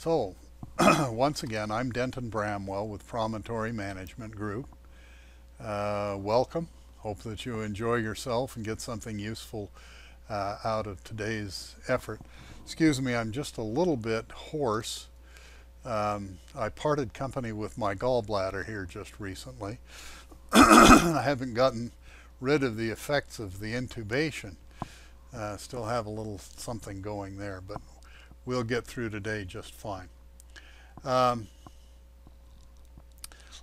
So, once again, I'm Denton Bramwell with Promontory Management Group. Welcome. Hope that you enjoy yourself and get something useful out of today's effort. Excuse me, I'm just a little bit hoarse. I parted company with my gallbladder here just recently. I haven't gotten rid of the effects of the intubation. Still have a little something going there, but we'll get through today just fine.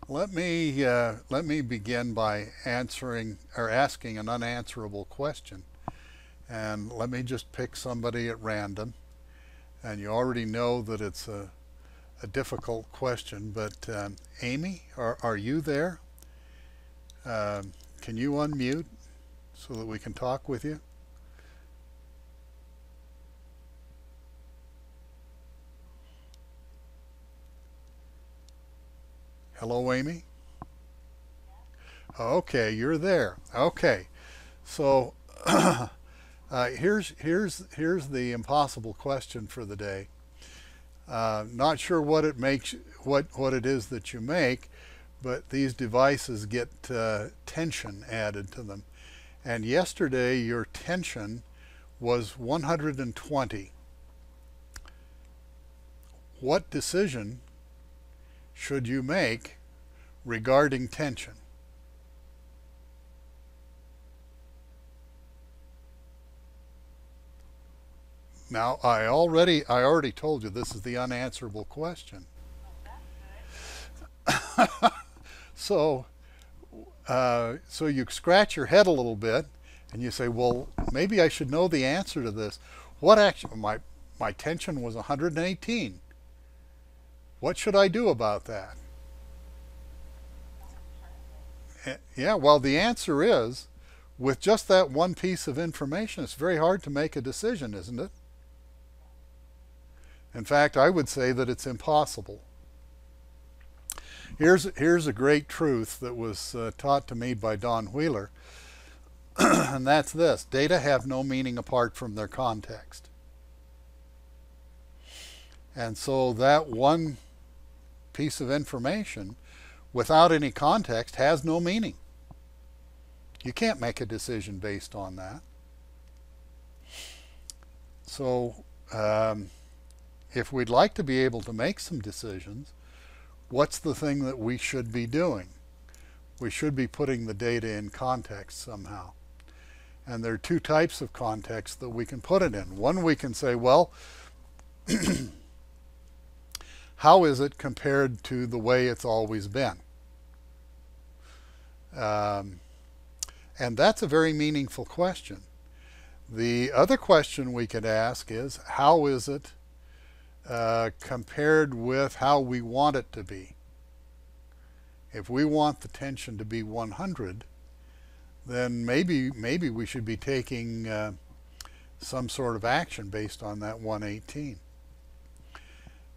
Let me begin by answering or asking an unanswerable question, and let me just pick somebody at random. And you already know that it's a difficult question, but Amy, are you there? Can you unmute so that we can talk with you? Hello, Amy? Okay, you're there. Okay, so here's the impossible question for the day. Not sure what it makes, what it is that you make, but these devices get tension added to them. And yesterday your tension was 120. What decision should you make regarding tension? Now, I already told you this is the unanswerable question. So you scratch your head a little bit and you say, well, maybe I should know the answer to this. What actually, my tension was 118. What should I do about that? Yeah, well, the answer is, with just that one piece of information, it's very hard to make a decision, isn't it? In fact, I would say that it's impossible. Here's a great truth that was taught to me by Don Wheeler, and that's this: data have no meaning apart from their context. And so that one piece of information without any context has no meaning. You can't make a decision based on that. So if we'd like to be able to make some decisions, what's the thing that we should be doing? We should be putting the data in context somehow. And there are two types of context that we can put it in. One, we can say, well, how is it compared to the way it's always been? And that's a very meaningful question. The other question we could ask is, how is it compared with how we want it to be? If we want the tension to be 100, then maybe we should be taking some sort of action based on that 118.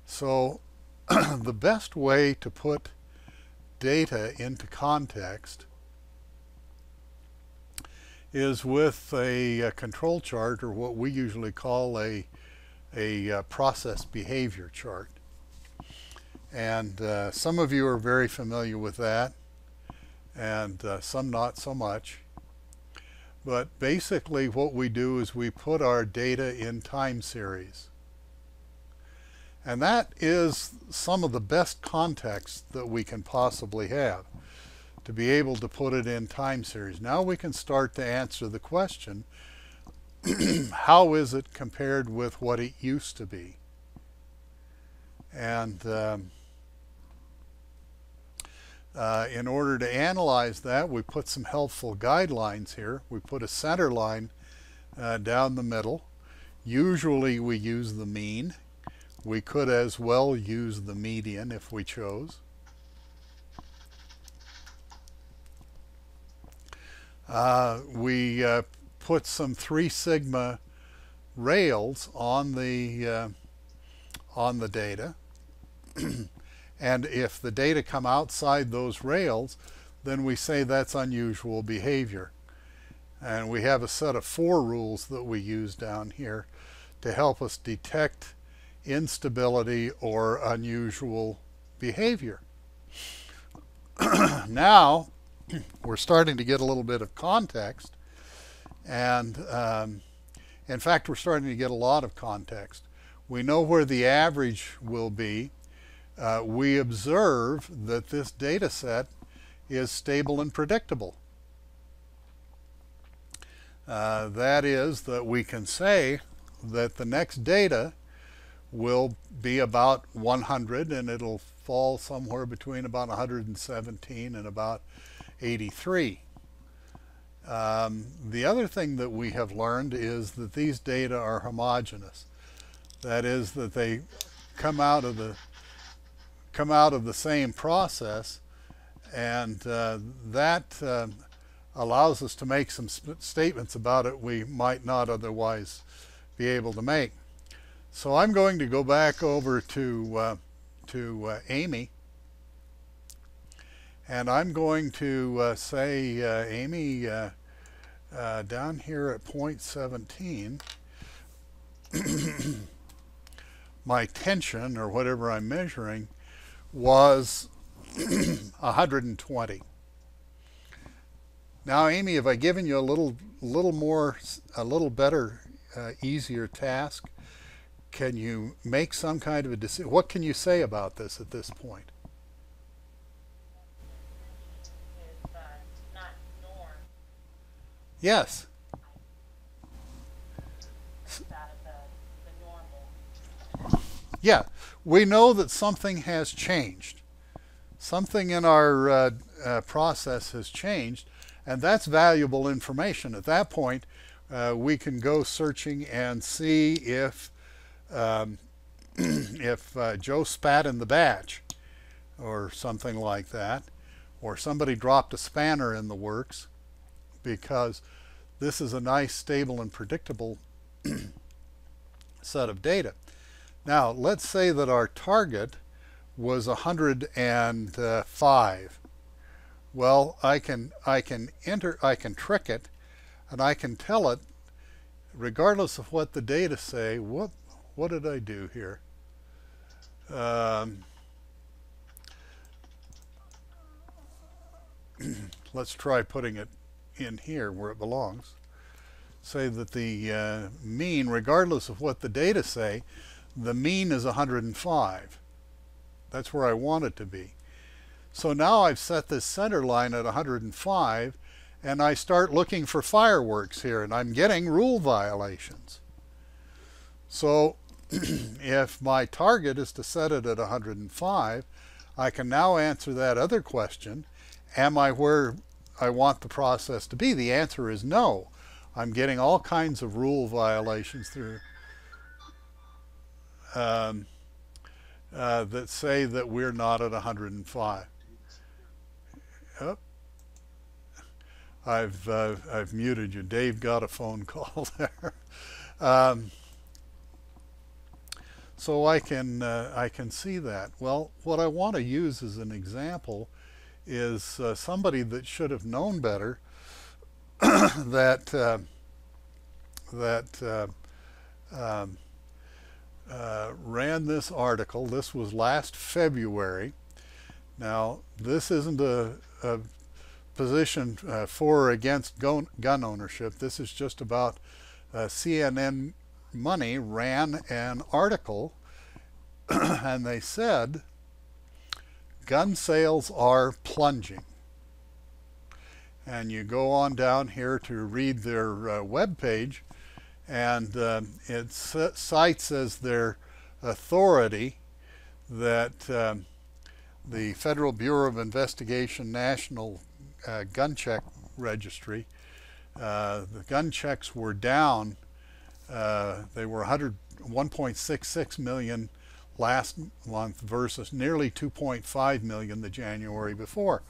So the best way to put data into context is with a control chart, or what we usually call a process behavior chart. And some of you are very familiar with that, and some not so much. But basically what we do is we put our data in time series. And that is some of the best context that we can possibly have, to be able to put it in time series. Now we can start to answer the question, how is it compared with what it used to be? And in order to analyze that, we put some helpful guidelines here. We put a center line down the middle. Usually we use the mean. We could as well use the median if we chose. We put some QuikSigma rails on the data. And if the data come outside those rails, then we say that's unusual behavior. And we have a set of 4 rules that we use down here to help us detect instability or unusual behavior. Now we're starting to get a little bit of context, and in fact we're starting to get a lot of context. We know where the average will be. We observe that this data set is stable and predictable. That is, that we can say that the next data will be about 100, and it'll fall somewhere between about 117 and about 83. The other thing that we have learned is that these data are homogeneous. That is, that they come out of the same process, and that allows us to make some statements about it we might not otherwise be able to make. So I'm going to go back over to Amy, and I'm going to say, Amy, down here at point 17, my tension, or whatever I'm measuring, was 120. Now, Amy, have I given you a little better, easier task? Can you make some kind of a decision? What can you say about this at this point? It's not norm. Yes. It's out of the normal. Yeah, we know that something has changed. Something in our process has changed, and that's valuable information. At that point, we can go searching and see if Joe spat in the batch, or something like that, or somebody dropped a spanner in the works, because this is a nice, stable, and predictable set of data. Now, let's say that our target was 105. Well, I can trick it, and I can tell it, regardless of what the data say. What did I do here? Let's try putting it in here where it belongs. Say that the mean, regardless of what the data say, the mean is 105. That's where I want it to be. So now I've set this center line at 105, and I start looking for fireworks here, and I'm getting rule violations. So if my target is to set it at 105, I can now answer that other question: am I where I want the process to be? The answer is no. I'm getting all kinds of rule violations through that say that we're not at 105. Oh, I've muted you. Dave got a phone call there. So I can see that. Well, what I want to use as an example is somebody that should have known better that ran this article. This was last February. Now, this isn't a position for or against gun ownership. This is just about CNN Money ran an article and they said gun sales are plunging. And you go on down here to read their web page, and it cites as their authority that the Federal Bureau of Investigation National Gun Check Registry, the gun checks were down. They were 1.66 million last month versus nearly 2.5 million the January before.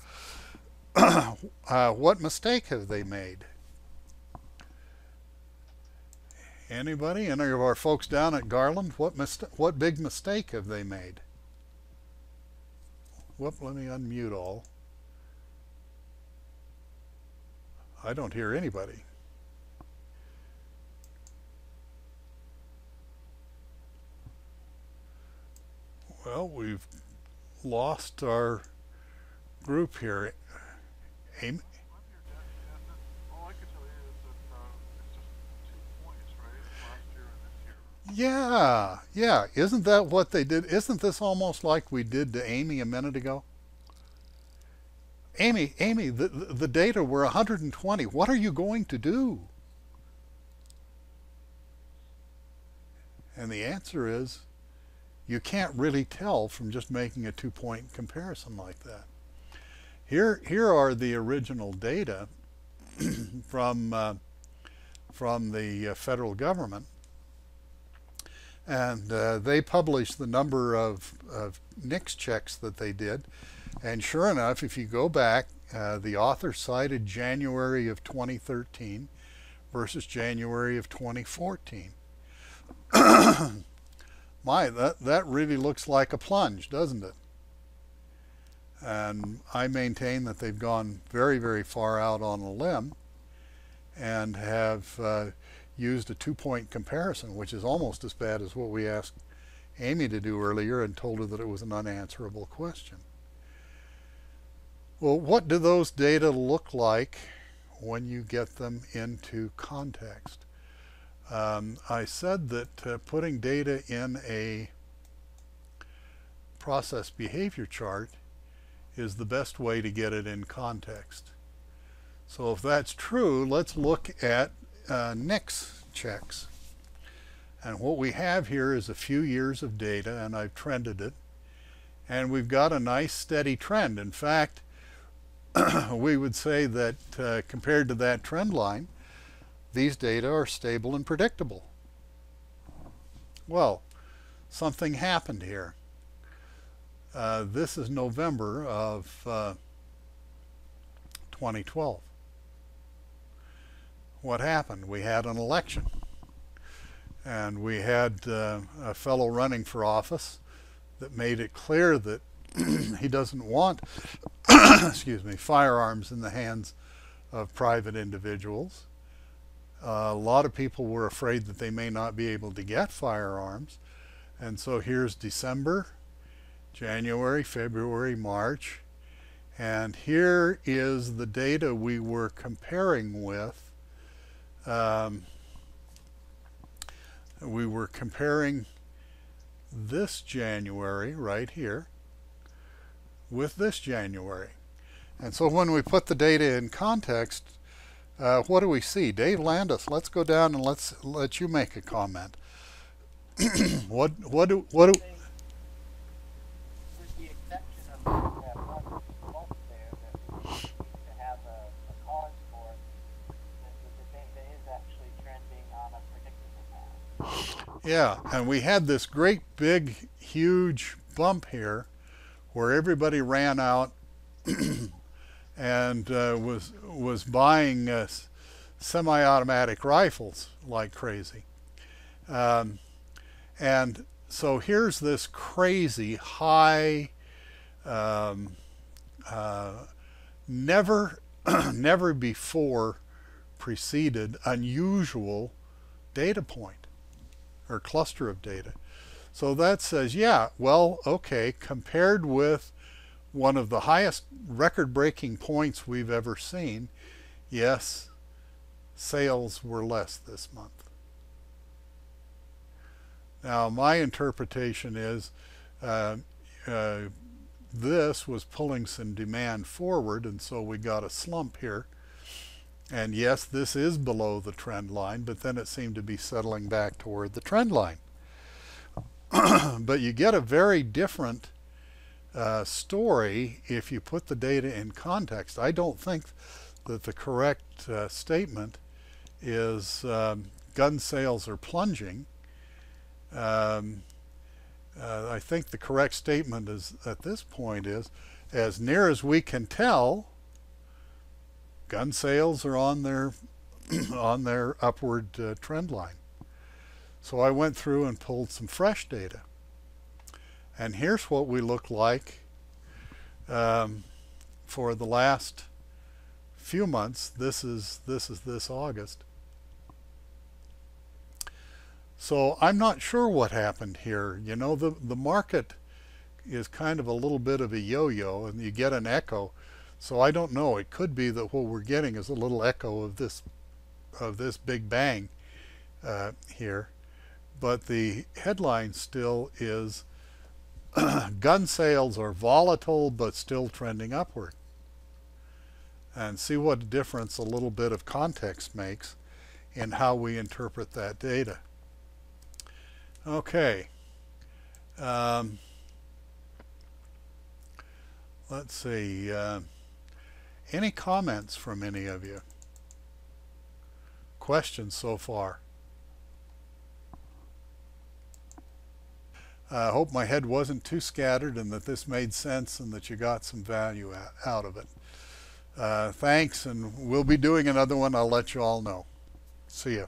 What mistake have they made? Anybody? Any of our folks down at Garland? What big mistake have they made? Whoop, let me unmute all. I don't hear anybody. Well, we've lost our group here. Amy? All I can tell you is that it's just 2 points, right? Last year and this year. Yeah, yeah. Isn't that what they did? Isn't this almost like we did to Amy a minute ago? Amy, the data were 120. What are you going to do? And the answer is you can't really tell from just making a 2-point comparison like that. Here are the original data from the federal government, and they published the number of NICS checks that they did. And sure enough, if you go back, the author cited January of 2013 versus January of 2014. My, that really looks like a plunge, doesn't it? And I maintain that they've gone very, very far out on a limb and have used a 2-point comparison, which is almost as bad as what we asked Amy to do earlier and told her that it was an unanswerable question. Well, what do those data look like when you get them into context? I said that putting data in a process behavior chart is the best way to get it in context. So if that's true, let's look at NICS checks. And what we have here is a few years of data, and I've trended it. And we've got a nice steady trend. In fact, we would say that compared to that trend line, these data are stable and predictable. Well, something happened here. This is November of 2012. What happened? We had an election, and we had a fellow running for office that made it clear that he doesn't want excuse me, firearms in the hands of private individuals. A lot of people were afraid that they may not be able to get firearms, and so here's December, January, February, March, and here is the data we were comparing with. We were comparing this January right here with this January. And so when we put the data in context, what do we see? Dave Landis, let's go down and let you make a comment. what do With the exception of that one month there that we need to have a cause for, the data is actually trending on a predictable path. Yeah, and we had this great big huge bump here where everybody ran out and was buying semi-automatic rifles like crazy. And so here's this crazy high, never before preceded unusual data point or cluster of data. So that says, yeah, well, okay, compared with one of the highest record-breaking points we've ever seen, yes, sales were less this month. Now, my interpretation is this was pulling some demand forward, and so we got a slump here. And yes, this is below the trend line, but then it seemed to be settling back toward the trend line. But you get a very different story if you put the data in context. I don't think that the correct statement is gun sales are plunging. I think the correct statement is at this point is, as near as we can tell, gun sales are on their on their upward trend line. So I went through and pulled some fresh data, and here's what we look like for the last few months. This is this August. So I'm not sure what happened here. You know, the market is kind of a little bit of a yo-yo, and you get an echo. So I don't know. It could be that what we're getting is a little echo of this Big Bang here. But the headline still is gun sales are volatile but still trending upward. And see what difference a little bit of context makes in how we interpret that data. Okay. Let's see. Any comments from any of you? Questions so far? I hope my head wasn't too scattered and that this made sense and that you got some value out of it. Thanks, and we'll be doing another one. I'll let you all know. See ya.